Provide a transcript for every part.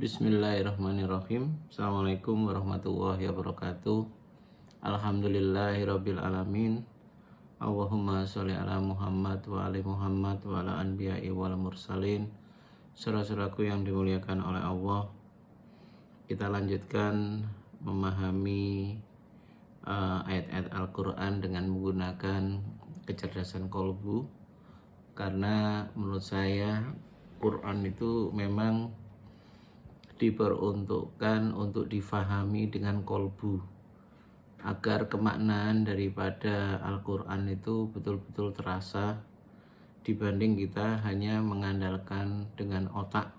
Bismillahirrahmanirrahim. Assalamualaikum warahmatullahi wabarakatuh. Alhamdulillahirabbil alamin. Allahumma sholli ala Muhammad wa ali Muhammad wa ala anbiya'i wal mursalin. Saudara-saudaraku yang dimuliakan oleh Allah, kita lanjutkan memahami ayat-ayat Al-Quran dengan menggunakan kecerdasan kolbu, karena menurut saya Quran itu memang diperuntukkan untuk difahami dengan kolbu, agar kemaknaan daripada Al-Quran itu betul-betul terasa, dibanding kita hanya mengandalkan dengan otak.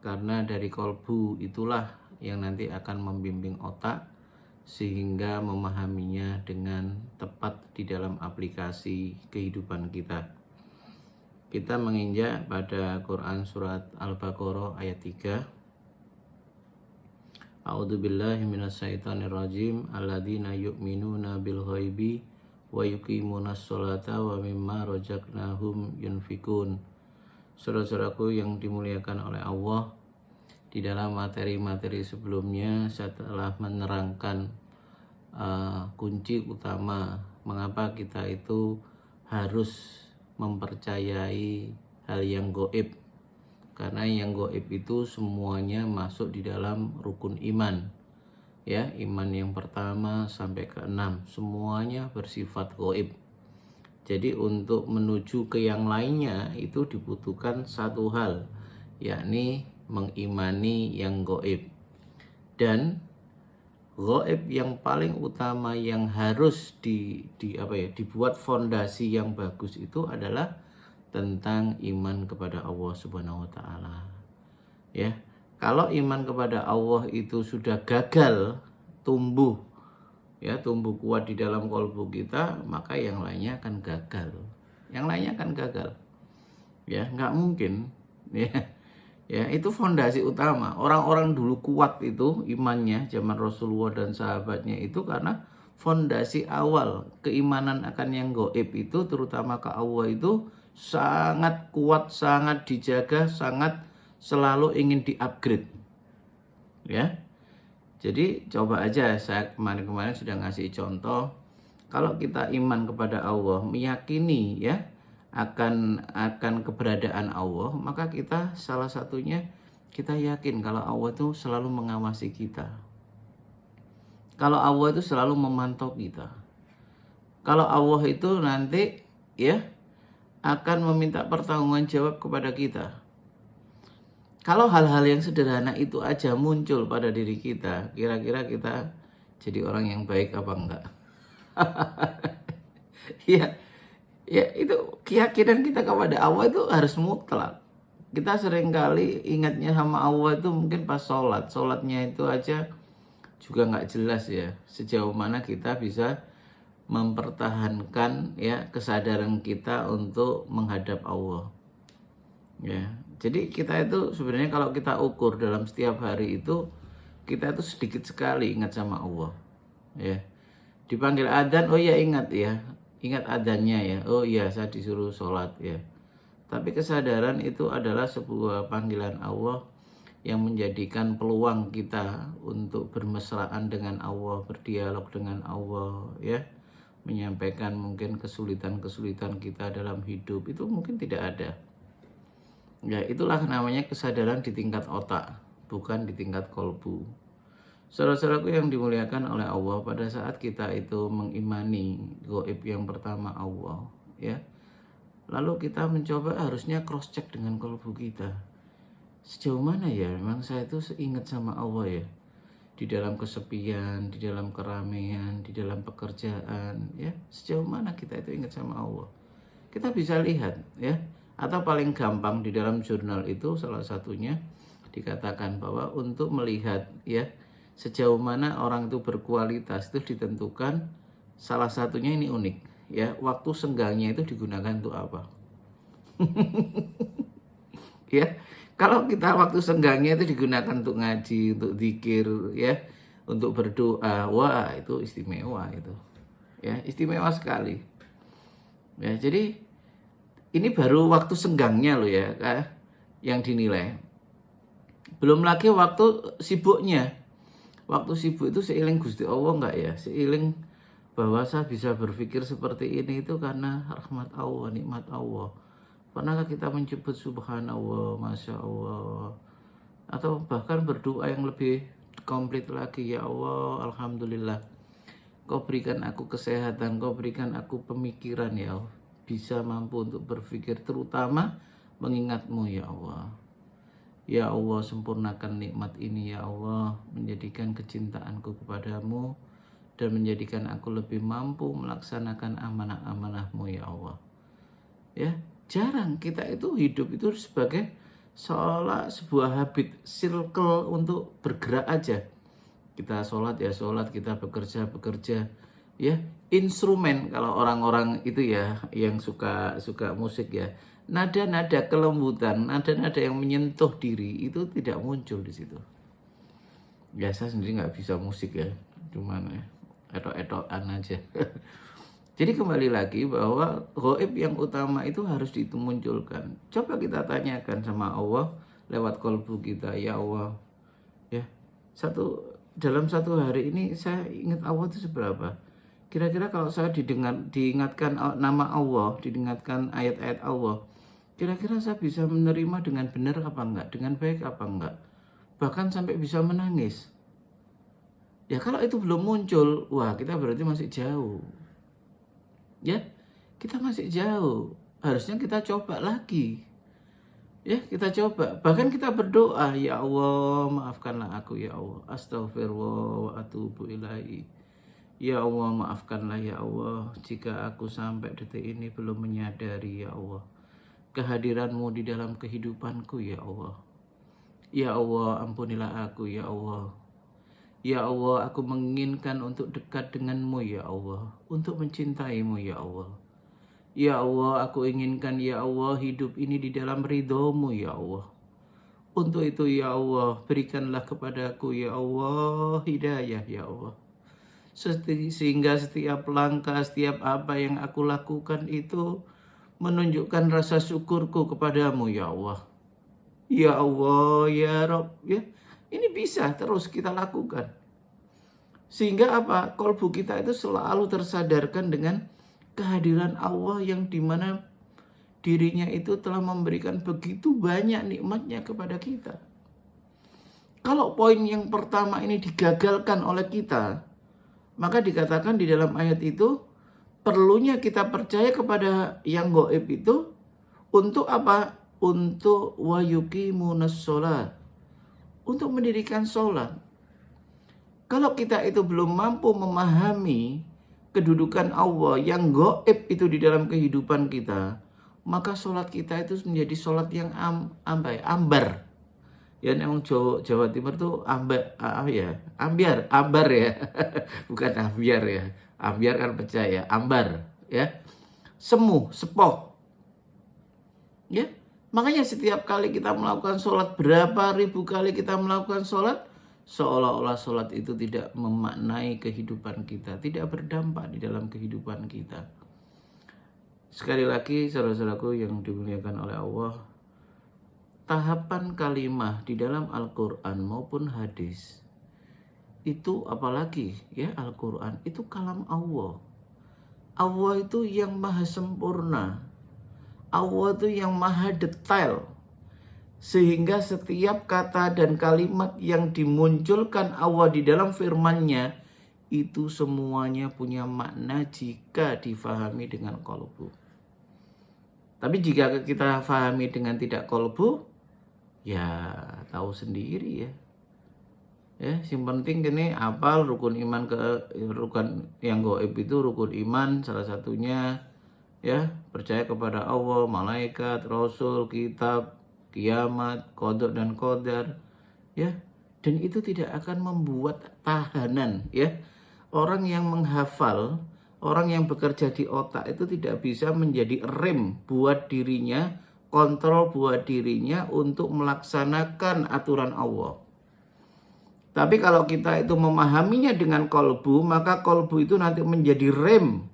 Karena dari kolbu itulah yang nanti akan membimbing otak sehingga memahaminya dengan tepat di dalam aplikasi kehidupan kita. Kita menginjak pada Quran surat Al-Baqarah ayat 3. A'udzubillahi minasyaitonirrajim. Alladzina yu'minuna bil ghaibi wa yuqimunas sholata wa mimma razaqnahum yunfikun. Saudara-saudaraku yang dimuliakan oleh Allah, di dalam materi-materi sebelumnya saya telah menerangkan kunci utama mengapa kita itu harus mempercayai hal yang gaib. Karena yang gaib itu semuanya masuk di dalam rukun iman. Ya, iman yang pertama sampai ke-6 semuanya bersifat gaib. Jadi untuk menuju ke yang lainnya itu dibutuhkan satu hal, yakni mengimani yang gaib. Dan gaib yang paling utama yang harus dibuat fondasi yang bagus itu adalah tentang iman kepada Allah Subhanahu wa taala. Ya. Kalau iman kepada Allah itu sudah gagal tumbuh kuat di dalam kalbu kita, maka yang lainnya akan gagal. Yang lainnya akan gagal. Ya, nggak mungkin. Ya, itu fondasi utama. Orang-orang dulu kuat itu imannya zaman Rasulullah dan sahabatnya itu karena fondasi awal keimanan akan yang gaib itu, terutama ke Allah itu sangat kuat, sangat dijaga, sangat selalu ingin di-upgrade. Ya. Jadi coba aja, saya kemarin sudah ngasih contoh. Kalau kita iman kepada Allah, meyakini ya akan keberadaan Allah, maka kita salah satunya kita yakin kalau Allah itu selalu mengawasi kita. Kalau Allah itu selalu memantau kita. Kalau Allah itu nanti ya akan meminta pertanggungjawaban jawab kepada kita. Kalau hal-hal yang sederhana itu aja muncul pada diri kita, kira-kira kita jadi orang yang baik apa enggak? Ya itu keyakinan kita kepada Allah itu harus mutlak. Kita seringkali ingatnya sama Allah itu mungkin pas sholatnya itu aja juga nggak jelas ya, sejauh mana kita bisa mempertahankan ya kesadaran kita untuk menghadap Allah. Ya, jadi kita itu sebenarnya kalau kita ukur dalam setiap hari itu, kita itu sedikit sekali ingat sama Allah. Ya, dipanggil adzan, oh ya ingat adzannya ya, oh iya saya disuruh sholat ya. Tapi kesadaran itu adalah sebuah panggilan Allah yang menjadikan peluang kita untuk bermesraan dengan Allah, berdialog dengan Allah ya. Menyampaikan mungkin kesulitan-kesulitan kita dalam hidup itu mungkin tidak ada. Ya, itulah namanya kesadaran di tingkat otak, bukan di tingkat kolbu. Saudara-saudaraku yang dimuliakan oleh Allah, pada saat kita itu mengimani gaib yang pertama Allah, ya. Lalu kita mencoba harusnya cross check dengan kolbu kita. Sejauh mana ya memang saya itu ingat sama Allah ya? Di dalam kesepian, di dalam keramaian, di dalam pekerjaan, ya sejauh mana kita itu ingat sama Allah. Kita bisa lihat ya, atau paling gampang di dalam jurnal itu salah satunya dikatakan bahwa untuk melihat ya sejauh mana orang itu berkualitas itu ditentukan, salah satunya ini unik ya, waktu senggangnya itu digunakan untuk apa? Ya. Kalau kita waktu senggangnya itu digunakan untuk ngaji, untuk zikir, ya, untuk berdoa, wah itu istimewa itu, ya istimewa sekali. Ya, jadi ini baru waktu senggangnya loh ya, yang dinilai. Belum lagi waktu sibuknya. Waktu sibuk itu seiling Gusti Allah enggak ya? Seiling bahwa saya bisa berpikir seperti ini itu karena rahmat Allah, nikmat Allah. Pernahkah kita menyebut subhanallah, masya Allah, atau bahkan berdoa yang lebih komplit lagi, ya Allah, alhamdulillah, Kau berikan aku kesehatan, Kau berikan aku pemikiran ya Allah, bisa mampu untuk berpikir, terutama mengingat-Mu ya Allah. Ya Allah, sempurnakan nikmat ini ya Allah, menjadikan kecintaanku kepadamu dan menjadikan aku lebih mampu melaksanakan amanah-amanah-Mu ya Allah. Ya, jarang kita itu hidup itu sebagai seolah sebuah habit, circle untuk bergerak aja. Kita sholat ya sholat, kita bekerja ya, instrumen kalau orang-orang itu ya yang suka musik ya, nada-nada kelembutan, nada-nada yang menyentuh diri itu tidak muncul di situ. Ya saya sendiri nggak bisa musik ya, cuman ya etok-etokan aja. Jadi kembali lagi bahwa gaib yang utama itu harus dimunculkan. Coba kita tanyakan sama Allah lewat kolbu kita, ya Allah, ya dalam satu hari ini saya ingat Allah itu seberapa? Kira-kira kalau saya diingatkan nama Allah, diingatkan ayat-ayat Allah, kira-kira saya bisa menerima dengan benar apa enggak? Dengan baik apa enggak? Bahkan sampai bisa menangis. Ya kalau itu belum muncul, wah kita berarti masih jauh. Ya, kita masih jauh. Harusnya kita coba lagi. Ya, kita coba. Bahkan kita berdoa, ya Allah, maafkanlah aku ya Allah. Astaghfirullah wa atubu ilaihi. Ya Allah, maafkanlah ya Allah jika aku sampai detik ini belum menyadari ya Allah kehadiran-Mu di dalam kehidupanku ya Allah. Ya Allah, ampunilah aku ya Allah. Ya Allah, aku menginginkan untuk dekat dengan-Mu ya Allah, untuk mencintai-Mu ya Allah. Ya Allah, aku inginkan ya Allah hidup ini di dalam ridho-Mu ya Allah. Untuk itu ya Allah, berikanlah kepadaku ya Allah hidayah ya Allah. Sehingga setiap langkah, setiap apa yang aku lakukan itu menunjukkan rasa syukurku kepadamu ya Allah. Ya Allah, ya Rabb, ya. Ini bisa terus kita lakukan. Sehingga apa? Kolbu kita itu selalu tersadarkan dengan kehadiran Allah yang dimana dirinya itu telah memberikan begitu banyak nikmatnya kepada kita. Kalau poin yang pertama ini digagalkan oleh kita, maka dikatakan di dalam ayat itu perlunya kita percaya kepada yang gaib itu untuk apa? Untuk wayuqimunas sholat, untuk mendirikan sholat. Kalau kita itu belum mampu memahami kedudukan Allah yang gaib itu di dalam kehidupan kita, maka sholat kita itu menjadi sholat yang ambar. Ya memang Jawa Timur tuh ambar ya. Bukan ambiar ya. Ambiar kan pecah ya, ambar ya. Semu, sepoh. Ya. Makanya setiap kali kita melakukan sholat, berapa ribu kali kita melakukan sholat, seolah-olah sholat itu tidak memaknai kehidupan kita, tidak berdampak di dalam kehidupan kita. Sekali lagi saudara-saudaraku yang dimuliakan oleh Allah, tahapan kalimah di dalam Al-Quran maupun hadis itu, apalagi ya Al-Quran, itu kalam Allah. Allah itu yang maha sempurna, Allah itu yang maha detail, sehingga setiap kata dan kalimat yang dimunculkan Allah di dalam firman-Nya itu semuanya punya makna jika difahami dengan qalbu. Tapi jika kita fahami dengan tidak qalbu, ya tahu sendiri ya. Ya, yang penting ini apal rukun iman, rukun yang gaib itu rukun iman salah satunya ya, percaya kepada Allah, malaikat, rasul, kitab, kiamat, qada dan qadar ya. Dan itu tidak akan membuat tahanan ya. Orang yang menghafal, orang yang bekerja di otak itu tidak bisa menjadi rem buat dirinya, kontrol buat dirinya untuk melaksanakan aturan Allah. Tapi kalau kita itu memahaminya dengan qalbu, maka qalbu itu nanti menjadi rem,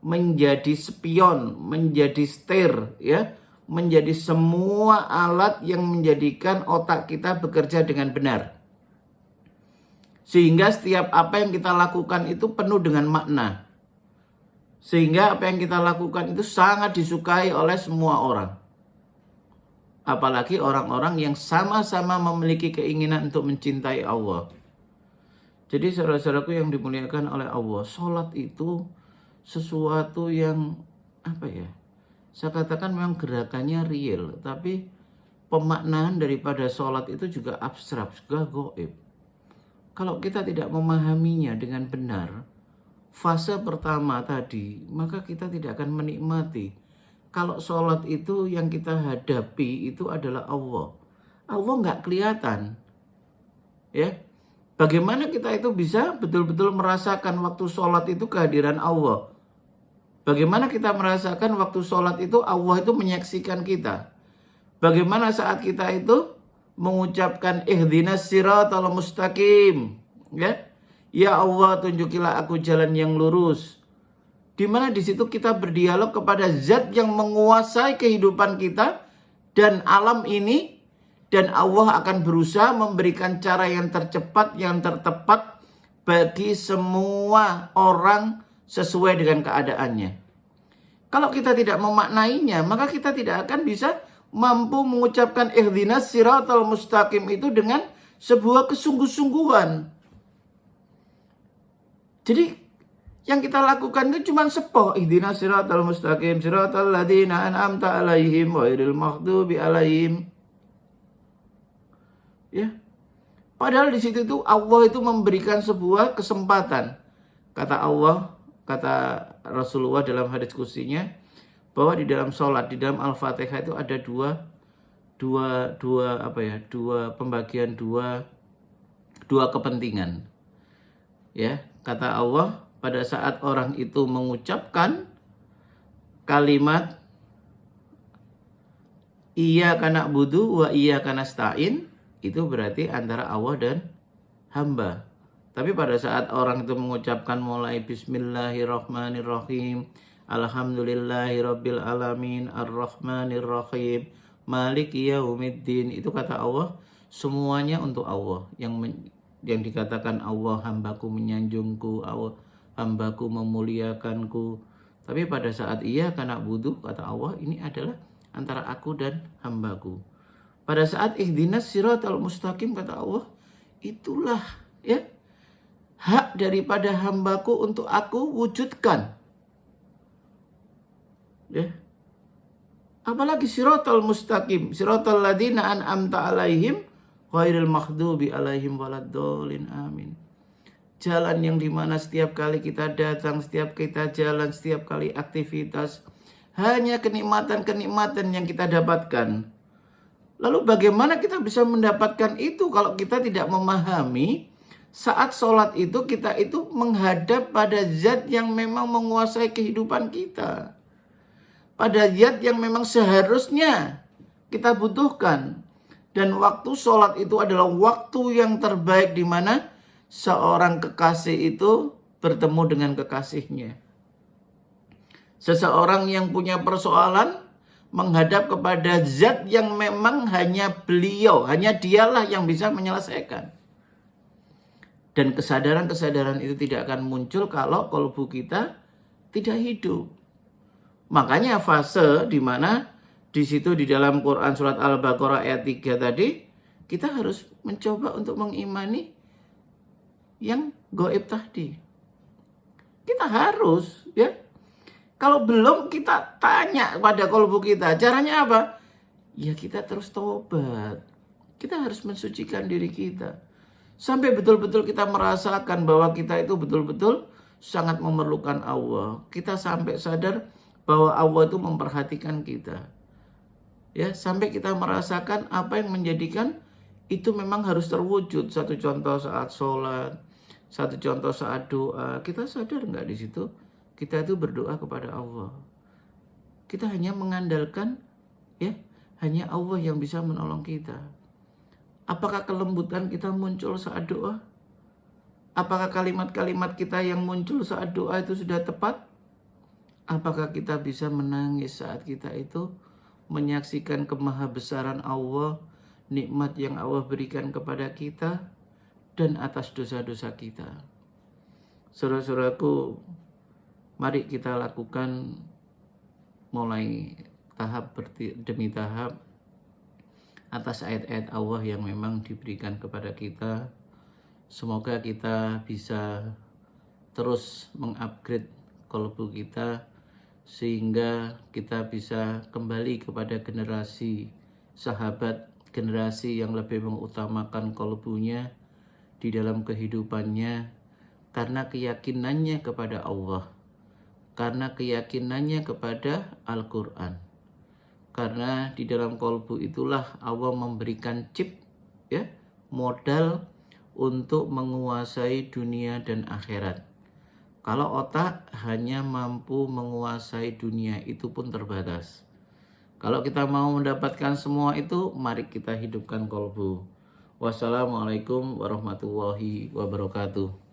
menjadi spion, menjadi setir ya, menjadi semua alat yang menjadikan otak kita bekerja dengan benar. Sehingga setiap apa yang kita lakukan itu penuh dengan makna. Sehingga apa yang kita lakukan itu sangat disukai oleh semua orang. Apalagi orang-orang yang sama-sama memiliki keinginan untuk mencintai Allah. Jadi saudara-saudaraku yang dimuliakan oleh Allah, sholat itu sesuatu yang saya katakan memang gerakannya real, tapi pemaknaan daripada sholat itu juga abstrak, juga gaib. Kalau kita tidak memahaminya dengan benar, fase pertama tadi, maka kita tidak akan menikmati. Kalau sholat itu yang kita hadapi itu adalah Allah. Allah nggak kelihatan. Ya, bagaimana kita itu bisa betul-betul merasakan waktu sholat itu kehadiran Allah? Bagaimana kita merasakan waktu sholat itu Allah itu menyaksikan kita? Bagaimana saat kita itu mengucapkan ihdinas siratal mustaqim, ya Allah tunjukilah aku jalan yang lurus. Di mana di situ kita berdialog kepada zat yang menguasai kehidupan kita dan alam ini, dan Allah akan berusaha memberikan cara yang tercepat, yang tertepat bagi semua orang sesuai dengan keadaannya. Kalau kita tidak memaknainya, maka kita tidak akan bisa mampu mengucapkan ihdinas siratal mustaqim itu dengan sebuah kesungguh-sungguhan. Jadi yang kita lakukan itu cuma sepoh, ihdinas siratal mustaqim siratal ladzina an'amta 'alaihim ghairil maghdubi 'alaihim. Ya. Padahal di situ itu Allah itu memberikan sebuah kesempatan. Kata Allah, kata Rasulullah dalam hadis kutsinya, bahwa di dalam sholat, di dalam Al-Fatihah itu ada dua kepentingan. Ya, kata Allah, pada saat orang itu mengucapkan kalimat iyyaka na'budu wa iyyaka nasta'in, itu berarti antara Allah dan hamba. Tapi pada saat orang itu mengucapkan mulai bismillahirrahmanirrahim, alhamdulillahirabbil alamin, arrahmanirrahim, maliki yaumiddin, itu kata Allah semuanya untuk Allah. Yang dikatakan Allah, hambaku menyanjungku, Allah, hambaku memuliakanku. Tapi pada saat iyyaka na'budu, kata Allah, ini adalah antara aku dan hambaku. Pada saat ihdinas siratal mustaqim, kata Allah, itulah ya hak daripada hambaku untuk aku wujudkan. Ya. Apalagi siratal mustaqim, siratal ladzina an'amta 'alaihim ghairil maghdubi 'alaihim waladdallin, amin. Jalan yang dimana setiap kali kita datang, setiap kita jalan, setiap kali aktivitas, hanya kenikmatan-kenikmatan yang kita dapatkan. Lalu bagaimana kita bisa mendapatkan itu kalau kita tidak memahami saat sholat itu kita itu menghadap pada zat yang memang menguasai kehidupan kita. Pada zat yang memang seharusnya kita butuhkan. Dan waktu sholat itu adalah waktu yang terbaik di mana seorang kekasih itu bertemu dengan kekasihnya. Seseorang yang punya persoalan menghadap kepada zat yang memang hanya beliau, hanya dialah yang bisa menyelesaikan. Dan kesadaran-kesadaran itu tidak akan muncul kalau kalbu kita tidak hidup. Makanya fase di mana di situ di dalam Quran surat Al-Baqarah ayat 3 tadi, kita harus mencoba untuk mengimani yang gaib tadi. Kita harus, ya. Kalau belum, kita tanya pada kalbu kita, caranya apa? Ya kita terus tobat. Kita harus mensucikan diri kita. Sampai betul-betul kita merasakan bahwa kita itu betul-betul sangat memerlukan Allah. Kita sampai sadar bahwa Allah itu memperhatikan kita. Ya, sampai kita merasakan apa yang menjadikan itu memang harus terwujud. Satu contoh saat sholat, satu contoh saat doa. Kita sadar nggak di situ? Kita itu berdoa kepada Allah. Kita hanya mengandalkan, ya, hanya Allah yang bisa menolong kita. Apakah kelembutan kita muncul saat doa? Apakah kalimat-kalimat kita yang muncul saat doa itu sudah tepat? Apakah kita bisa menangis saat kita itu menyaksikan kemahabesaran Allah, nikmat yang Allah berikan kepada kita, dan atas dosa-dosa kita. Saudara-saudaraku, mari kita lakukan mulai tahap demi tahap atas ayat-ayat Allah yang memang diberikan kepada kita. Semoga kita bisa terus mengupgrade qalbu kita sehingga kita bisa kembali kepada generasi sahabat, generasi yang lebih mengutamakan qalbunya di dalam kehidupannya karena keyakinannya kepada Allah, karena keyakinannya kepada Al-Quran. Karena di dalam qalbu itulah Allah memberikan chip, ya, modal untuk menguasai dunia dan akhirat. Kalau otak hanya mampu menguasai dunia, itu pun terbatas. Kalau kita mau mendapatkan semua itu, mari kita hidupkan qalbu. Wassalamualaikum warahmatullahi wabarakatuh.